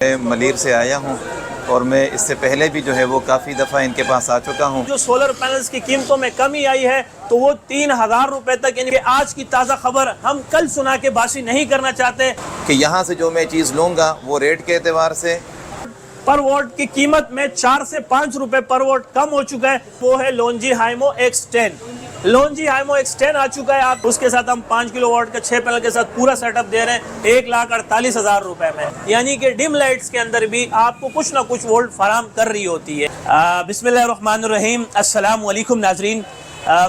मैं मलीर से आया हूँ और मैं इससे पहले भी जो है वो काफ़ी दफ़ा इनके पास आ चुका हूँ। जो सोलर पैनल्स की कीमतों में कमी आई है तो वो 3,000 रुपए तक, यानी आज की ताज़ा खबर हम कल सुना के बासी नहीं करना चाहते कि यहाँ से जो मैं चीज़ लूँगा वो रेट के एतबार से पर वोट की कीमत में 4 से 5 रुपए पर वोट कम हो चुका है। वो है लोन्जी हाइमो X10। लोन्जी हाइमो X10 आ चुका है। आप उसके साथ हम 5 किलो वाट का 6 पैनल के साथ पूरा सेटअप दे रहे हैं 1,48,000 रुपए में, यानी कि डिम लाइट्स के अंदर भी आपको कुछ ना कुछ वोल्ट फराम कर रही होती है। बिस्मिल्लाहिर्रहमानिर्रहीम, अस्सलाम वालेकुम नाजरीन।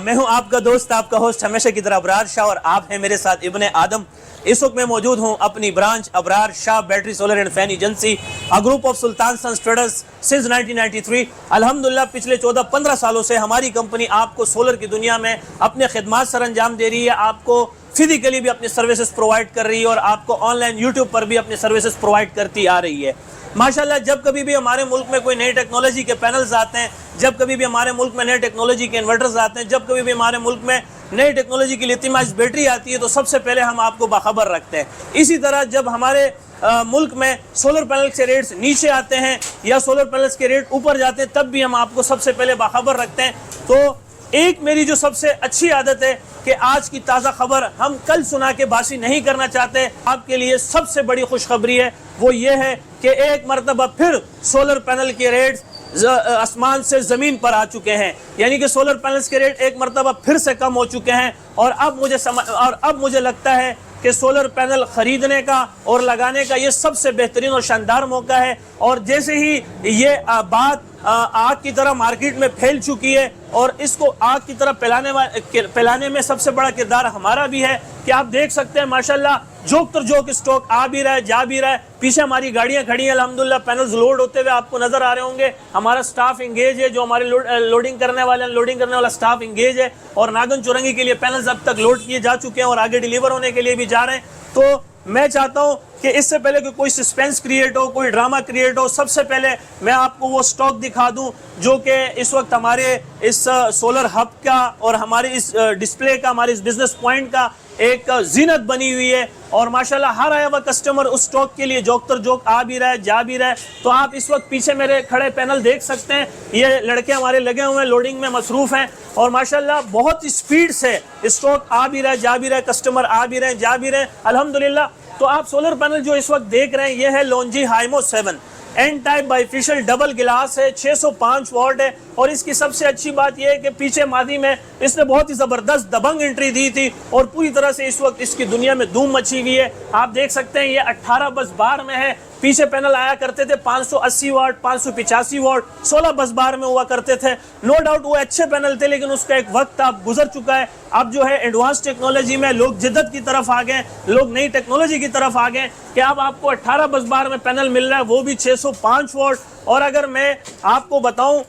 मैं हूं आपका दोस्त, आपका होस्ट हमेशा की तरह अबरार शाह, और आप हैं मेरे साथ इब्ने आदम। इस वक्त मैं मौजूद हूं अपनी branch Abrar Shah battery solar and fan agency, a group of Sultan sons traders since 1993। अल्हम्दुलिल्लाह पिछले 14-15 सालों से हमारी कंपनी आपको सोलर की दुनिया में अपने खिदमात सर अंजाम दे रही है, आपको फिजिकली भी अपनी सर्विसेज प्रोवाइड कर रही है और आपको ऑनलाइन यूट्यूब पर भी अपनी सर्विसेज प्रोवाइड करती आ रही है। माशाल्लाह, जब कभी भी हमारे मुल्क में कोई नई टेक्नोलॉजी के पैनल्स आते हैं, जब कभी भी हमारे मुल्क में नए टेक्नोलॉजी के इन्वर्टर्स आते हैं, जब कभी भी हमारे मुल्क में नई टेक्नोलॉजी की लिथियम आयन बैटरी आती है, तो सबसे पहले हम आपको बाखबर रखते हैं। इसी तरह जब हमारे मुल्क में सोलर पैनल के रेट्स नीचे आते हैं या सोलर पैनल्स के रेट ऊपर जाते हैं, तब भी हम आपको सबसे पहले बाखबर रखते हैं। तो एक मेरी जो सबसे अच्छी आदत है कि आज की ताज़ा खबर हम कल सुना के बासी नहीं करना चाहते। आपके लिए सबसे बड़ी खुशखबरी है, वो ये है कि एक मरतबा फिर सोलर पैनल के रेट्स आसमान से ज़मीन पर आ चुके हैं, यानी कि सोलर पैनल्स के रेट एक मरतबा फिर से कम हो चुके हैं। और अब मुझे लगता है कि सोलर पैनल ख़रीदने का और लगाने का ये सबसे बेहतरीन और शानदार मौका है। और जैसे ही ये बात आग की तरह मार्केट में फैल चुकी है और इसको आग की तरह फैलाने में सबसे बड़ा किरदार हमारा भी है कि आप देख सकते हैं माशाल्लाह जोक तर जोक स्टॉक आ भी रहा है, जा भी रहा है। पीछे हमारी गाड़ियां खड़ी हैं, अल्हम्दुलिल्लाह पैनल्स लोड होते हुए आपको नजर आ रहे होंगे। हमारा स्टाफ इंगेज है, जो हमारे लोडिंग करने वाला स्टाफ इंगेज है, और नागन चुरंगी के लिए पैनल्स अब तक लोड किए जा चुके हैं और आगे डिलीवर होने के लिए भी जा रहे हैं। तो मैं चाहता हूं कि इससे पहले कि कोई सस्पेंस क्रिएट हो, कोई ड्रामा क्रिएट हो, सबसे पहले मैं आपको वो स्टॉक दिखा दूं जो कि इस वक्त हमारे इस सोलर हब का और हमारे इस डिस्प्ले का, हमारे इस बिजनेस पॉइंट का एक जीनत बनी हुई है। और माशाल्लाह हर आया हुआ कस्टमर उस स्टॉक के लिए जोक तर जोक आ भी रहा है, जा भी रहा है। तो आप इस वक्त पीछे मेरे खड़े पैनल देख सकते हैं, ये लड़के हमारे लगे हुए हैं, लोडिंग में मसरूफ हैं, और माशाल्लाह बहुत स्पीड से स्टॉक आ भी रहा है, जा भी रहा है, कस्टमर आ भी रहे हैं, जा भी रहे हैं, अल्हम्दुलिल्लाह। तो आप सोलर पैनल जो इस वक्त देख रहे हैं, ये है लोन्जी हाइमो 7 एन टाइप बाइफेशियल डबल गिलास है, 605 वाट है। और इसकी सबसे अच्छी बात यह है कि पीछे मादी में इसने बहुत ही ज़बरदस्त दबंग एंट्री दी थी और पूरी तरह से इस वक्त इसकी दुनिया में धूम मची हुई है। आप देख सकते हैं ये 18 बस बार में है। पीछे पैनल आया करते थे 580 वाट, 585 वाट, 16 बस बार में हुआ करते थे। नो डाउट वो अच्छे पैनल थे, लेकिन उसका एक वक्त अब गुजर चुका है। अब जो है एडवांस टेक्नोलॉजी में लोग जिद्दत की तरफ आ गए, लोग नई टेक्नोलॉजी की तरफ आ गए कि अब आपको 18 बस बार में पैनल मिल रहा है, वो भी 605 वाट। और अगर मैं आपको बताऊं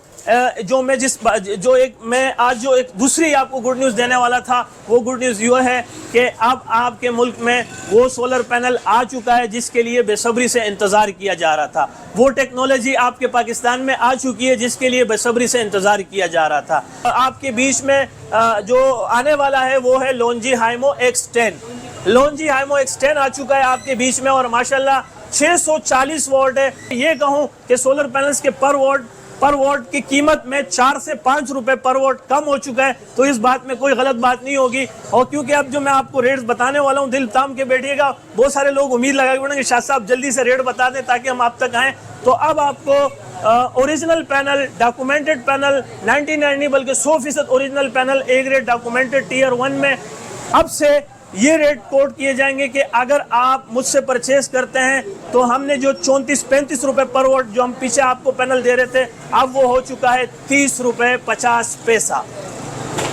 मैं आज एक दूसरी आपको गुड न्यूज़ देने वाला था, वो गुड न्यूज़ ये है कि अब आपके मुल्क में वो सोलर पैनल आ चुका है जिसके लिए बेसब्री से इंतज़ार किया जा रहा था। वो टेक्नोलॉजी आपके पाकिस्तान में आ चुकी है जिसके लिए बेसब्री से इंतज़ार किया जा रहा था। आपके बीच में जो आने वाला है वो है लोन्जी हाइमो X10। लोन्जी हाइमो X10 आ चुका है आपके बीच में और माशाल्लाह 640 वाट है। ये कहूँ कि सोलर पैनल्स के पर वोट की कीमत में 4 से 5 रुपए पर वोट कम हो चुका है, तो इस बात में कोई गलत बात नहीं होगी। और क्योंकि अब जो मैं आपको रेट्स बताने वाला हूं, दिल थाम के बैठिएगा, बहुत सारे लोग उम्मीद लगा के कि शाह साहब जल्दी से रेट बता दें ताकि हम आप तक आएँ। तो अब आपको ओरिजिनल पैनल, डॉक्यूमेंटेड पैनल 99 नहीं बल्कि 100% original panel A grade documented tier 1 में अब से ये रेट कोट किए जाएंगे कि अगर आप मुझसे परचेज करते हैं तो हमने जो 34-35 रुपए पर वोट जो हम पीछे आपको पैनल दे रहे थे, अब वो हो चुका है 30 रुपए 50 पैसा।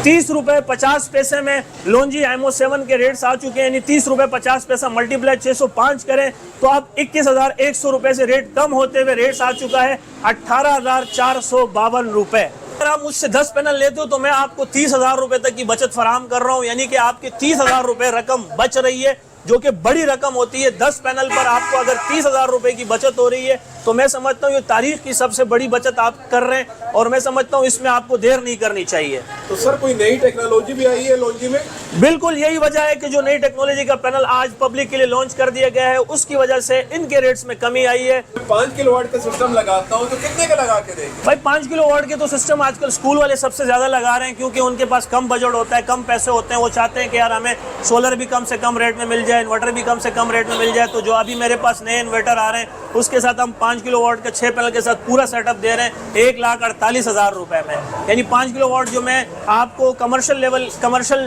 30 रुपए 50 पैसे में लोन्जी हाइमो 7 के रेट्स आ चुके हैं, यानी 30 रुपए 50 पैसा मल्टीप्लाई 605 करें तो अब 21,100 रुपए से रेट कम होते हुए रेट्स आ चुका है 18,452 रुपए। अगर आप मुझसे 10 पैनल लेते हो तो मैं आपको 30,000 रुपए तक की बचत फराहम कर रहा हूँ, यानी कि आपके 30,000 रुपए रकम बच रही है, जो कि बड़ी रकम होती है। 10 पैनल पर आपको अगर 30,000 रुपए की बचत हो रही है तो मैं समझता हूँ ये तारीख की सबसे बड़ी बचत आप कर रहे हैं और मैं समझता हूँ इसमें आपको देर नहीं करनी चाहिए। तो सर कोई नई टेक्नोलॉजी भी आई है लॉन्जी में? बिल्कुल यही वजह है कि जो नई टेक्नोलॉजी का पैनल आज पब्लिक के लिए लॉन्च कर दिया गया है उसकी वजह से इनके रेट्स में कमी आई है। 5 किलोवाट का सिस्टम लगाता हूँ तो कितने का लगा के देंगे? भाई 5 किलोवाट के तो सिस्टम आजकल स्कूल वाले सबसे ज्यादा लगा रहे हैं क्योंकि उनके पास कम बजट होता है, कम पैसे होते हैं। वो चाहते हैं कि यार हमें सोलर भी कम से कम रेट में मिल जाए, इन्वर्टर भी कम से कम रेट में मिल जाए। तो जो अभी मेरे पास नए इन्वर्टर आ रहे हैं उसके साथ हम 5 किलोवाट के 6 पैनल के साथ पूरा सेटअप दे रहे हैं 1,48,000 रुपए में। यानी 5 किलोवाट जो मैं आपको कमर्शियल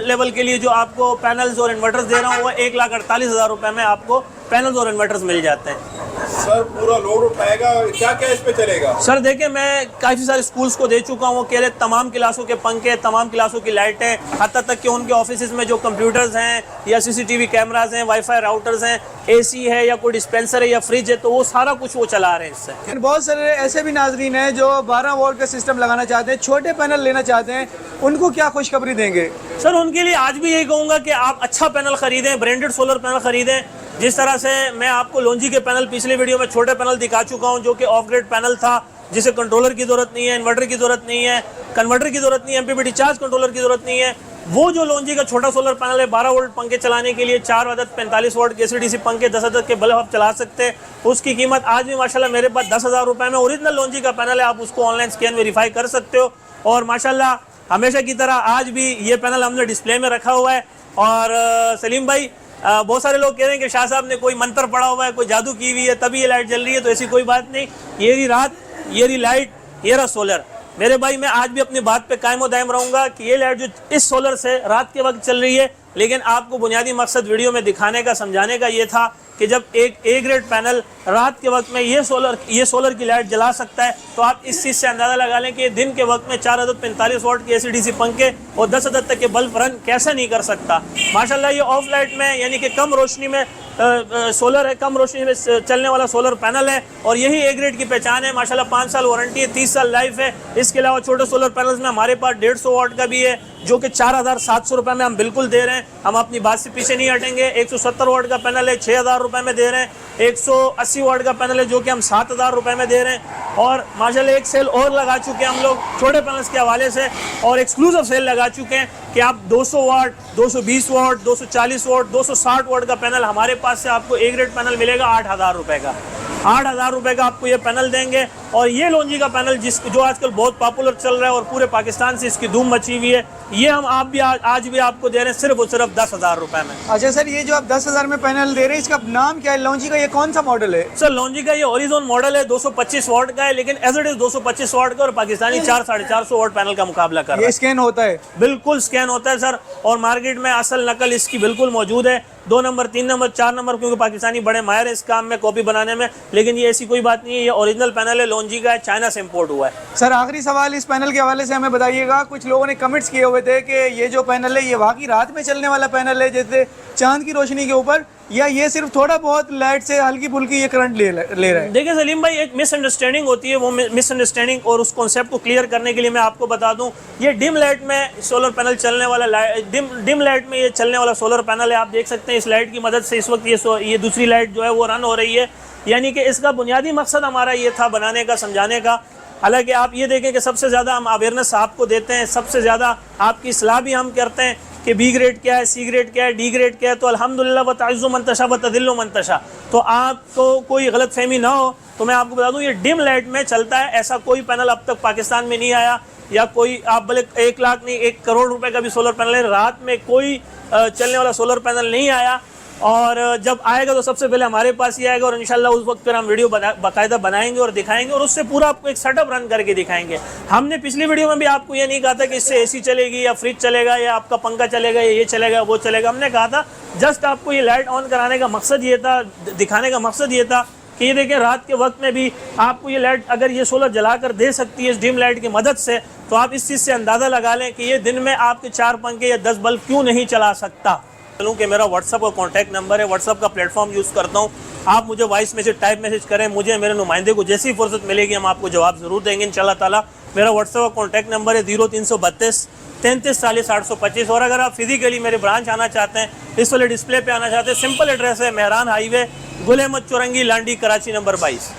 लेवल के लिए जो आपको पैनल्स और इन्वर्टर्स दे रहा हूँ वो 1,48,000 रुपए में आपको पैनल्स और इन्वर्टर्स मिल जाते हैं। सर पूरा लोड उठाएगा, क्या क्या इस पे चलेगा? सर देखिए मैं काफ़ी सारे स्कूल्स को दे चुका हूँ, वो कह रहे तमाम क्लासों के पंखे, तमाम क्लासों की लाइटें, हत्ता तक कि उनके ऑफिस में जो कंप्यूटर्स हैं या CCTV कैमराज हैं, वाईफाई राउटर्स हैं, AC है या कोई डिस्पेंसर है या फ्रिज है, तो वो सारा कुछ वो चला रहे हैं इससे। बहुत सारे ऐसे भी नाजरीन हैं जो 12 वोल्ट का सिस्टम लगाना चाहते हैं, छोटे पैनल लेना चाहते हैं, उनको क्या खुशखबरी देंगे? सर उनके लिए आज भी यही कहूँगा कि आप अच्छा पैनल खरीदें, ब्रांडेड सोलर पैनल खरीदें। जिस तरह से मैं आपको लॉन्जी के पैनल पिछले वीडियो में छोटे पैनल दिखा चुका हूं जो कि ऑफ ग्रिड पैनल था, जिसे कंट्रोलर की जरूरत नहीं है, इन्वर्टर की जरूरत नहीं है, कन्वर्टर की जरूरत नहीं है, MPPT चार्ज कंट्रोलर की जरूरत नहीं है। वो जो लॉन्जी का छोटा सोलर पैनल है 12 वोल्ट पंखे चलाने के लिए 4 अदद 45 वोल्ट के AC/DC पंखे 10 अदद के बल्ब आप चला सकते हैं। उसकी कीमत आज भी माशाल्लाह मेरे पास 10,000 रुपए में ओरिजिनल लॉन्जी का पैनल है। आप उसको ऑनलाइन स्कैन वेरीफाई कर सकते हो और माशाल्लाह हमेशा की तरह आज भी ये पैनल हमने डिस्प्ले में रखा हुआ है। और सलीम भाई बहुत सारे लोग कह रहे हैं कि शाह साहब ने कोई मंत्र पढ़ा हुआ है, कोई जादू की हुई है तभी ये लाइट जल रही है, तो ऐसी कोई बात नहीं। ये रही रात, ये रही लाइट, ये रहा सोलर। मेरे भाई मैं आज भी अपनी बात पे कायम दायम रहूंगा कि ये लाइट जो इस सोलर से रात के वक्त चल रही है, लेकिन आपको बुनियादी मकसद वीडियो में दिखाने का, समझाने का ये था कि जब एक A ग्रेड पैनल रात के वक्त में ये सोलर की लाइट जला सकता है तो आप इस चीज़ से अंदाज़ा लगा लें कि दिन के वक्त में 4 अदद 45 वोल्ट के AC/DC पंखे और 10 अदद तक के बल्ब रन कैसे नहीं कर सकता। माशाल्लाह ये ऑफ लाइट में यानी कि कम रोशनी में सोलर है, कम रोशनी में चलने वाला सोलर पैनल है और यही A ग्रेड की पहचान है। माशाल्लाह 5 साल वारंटी है, 30 साल लाइफ है। इसके अलावा छोटे सोलर पैनल्स में हमारे पास 150 वाट का भी है जो कि 4,700 रुपये में हम बिल्कुल दे रहे हैं। हम अपनी बात से पीछे नहीं हटेंगे। 170 वाट का पैनल है 6,000 रुपये में दे रहे हैं। 180 वाट का पैनल है जो कि हम 7,000 रुपये में दे रहे हैं। और माशाल्लाह एक सेल और लगा चुके हैं हम लोग छोटे पैनल्स के हवाले से और एक्सक्लूसिव सेल लगा चुके हैं कि आप 200 वाट, 220 वाट, 240 वाट, 260 वाट का पैनल हमारे पास से आपको A ग्रेड पैनल मिलेगा 8,000 रुपये का। 8,000 रुपये का आपको ये पैनल देंगे। और ये लॉन्जी का पैनल जो आजकल बहुत पॉपुलर चल रहा है और पूरे पाकिस्तान से इसकी धूम मची हुई है, ये हम आज भी आपको दे रहे हैं सिर्फ और सिर्फ 10,000 रुपये में। अच्छा सर, ये जो आप 10,000 में पैनल दे रहे हैं इसका नाम क्या है? लॉन्जी का ये कौन सा मॉडल है? सर लॉन्जी का ये ओरिजोन मॉडल है, 225 वाट का है, लेकिन एज इट इज 225 वाट का और पाकिस्तानी 400-450 वाट पैनल का मुकाबला कर रहा है। ये स्कैन होता है? बिल्कुल स्कैन होता है सर। और मार्केट में असल नकल इसकी बिल्कुल मौजूद है, 2 नंबर, 3 नंबर, 4 नंबर, क्योंकि पाकिस्तानी बड़े माहिर है इस काम में, कॉपी बनाने में। लेकिन ये ऐसी कोई बात नहीं है, ये ओरिजिनल पैनल है, लॉन्जी का है, चाइना से इंपोर्ट हुआ है। सर आखिरी सवाल इस पैनल के हवाले से हमें बताइएगा, कुछ लोगों ने कमेंट्स किए हुए थे कि ये जो पैनल है ये वाकई रात में चलने वाला पैनल है जैसे चांद की रोशनी के ऊपर, या ये सिर्फ थोड़ा बहुत लाइट से हल्की फुल्की ये करंट ले रहा है? देखिए सलीम भाई, एक मिसअंडरस्टैंडिंग होती है, वो मिसअंडरस्टैंडिंग और उस कॉन्सेप्ट को क्लियर करने के लिए मैं आपको बता दूं, ये डिम लाइट में सोलर पैनल चलने वाला डिम लाइट में ये चलने वाला सोलर पैनल है। आप देख सकते हैं इस लाइट की मदद से इस वक्त ये दूसरी लाइट जो है वो रन हो रही है। यानी कि इसका बुनियादी मकसद हमारा ये था बनाने का, समझाने का। हालांकि आप ये देखें कि सबसे ज़्यादा हम अवेयरनेस आपको देते हैं, सबसे ज़्यादा आपकी इस्लाह भी हम करते हैं कि B ग्रेड क्या है, C ग्रेड क्या है, D ग्रेड क्या है। तो अल्हम्दुलिल्लाह व तअज़्ज़ु मन तशा व तज़िल्लु मन तशा। तो आपको कोई गलत फहमी ना हो तो मैं आपको बता दूं ये डिम लाइट में चलता है। ऐसा कोई पैनल अब तक पाकिस्तान में नहीं आया, या कोई आप भले 1 लाख नहीं 1 करोड़ रुपए का भी सोलर पैनल है, रात में कोई चलने वाला सोलर पैनल नहीं आया। और जब आएगा तो सबसे पहले हमारे पास ही आएगा और इंशाल्लाह उस वक्त फिर हम वीडियो बाकायदा बनाएंगे और दिखाएंगे और उससे पूरा आपको एक सेटअप रन करके दिखाएंगे। हमने पिछली वीडियो में भी आपको ये नहीं कहा था कि इससे AC चलेगी या फ्रिज चलेगा या आपका पंखा चलेगा या ये चलेगा वो चलेगा। हमने कहा था जस्ट आपको ये लाइट ऑन कराने का मकसद ये था, दिखाने का मकसद ये था कि ये देखें रात के वक्त में भी आपको ये लाइट अगर ये सोलर जला कर दे सकती है इस डिम लाइट की मदद से, तो आप इस चीज़ से अंदाज़ा लगा लें कि ये दिन में आपके 4 पंखे या 10 बल्ब क्यों नहीं चला सकता। चलूँ कि मेरा व्हाट्सअप और कॉन्टैक्ट नंबर है, व्हाट्सअप का प्लेटफॉर्म यूज़ करता हूँ। आप मुझे वॉइस मैसेज, टाइप मैसेज करें, मुझे मेरे नुमाइंदे को जैसी फुर्सत मिलेगी हम आपको जवाब ज़रूर देंगे इंशाल्लाह ताला। मेरा व्हाट्सअप और कॉन्टैक्ट नंबर है 0332 33 40 825। और अगर आप फिजिकली मेरे ब्रांच आना चाहते हैं, इस वाले डिस्प्ले पे आना चाहते हैं, सिंपल एड्रेस है मेहरान हाईवे, गुल अहमद चौरंगी, लांडी, कराची नंबर 22।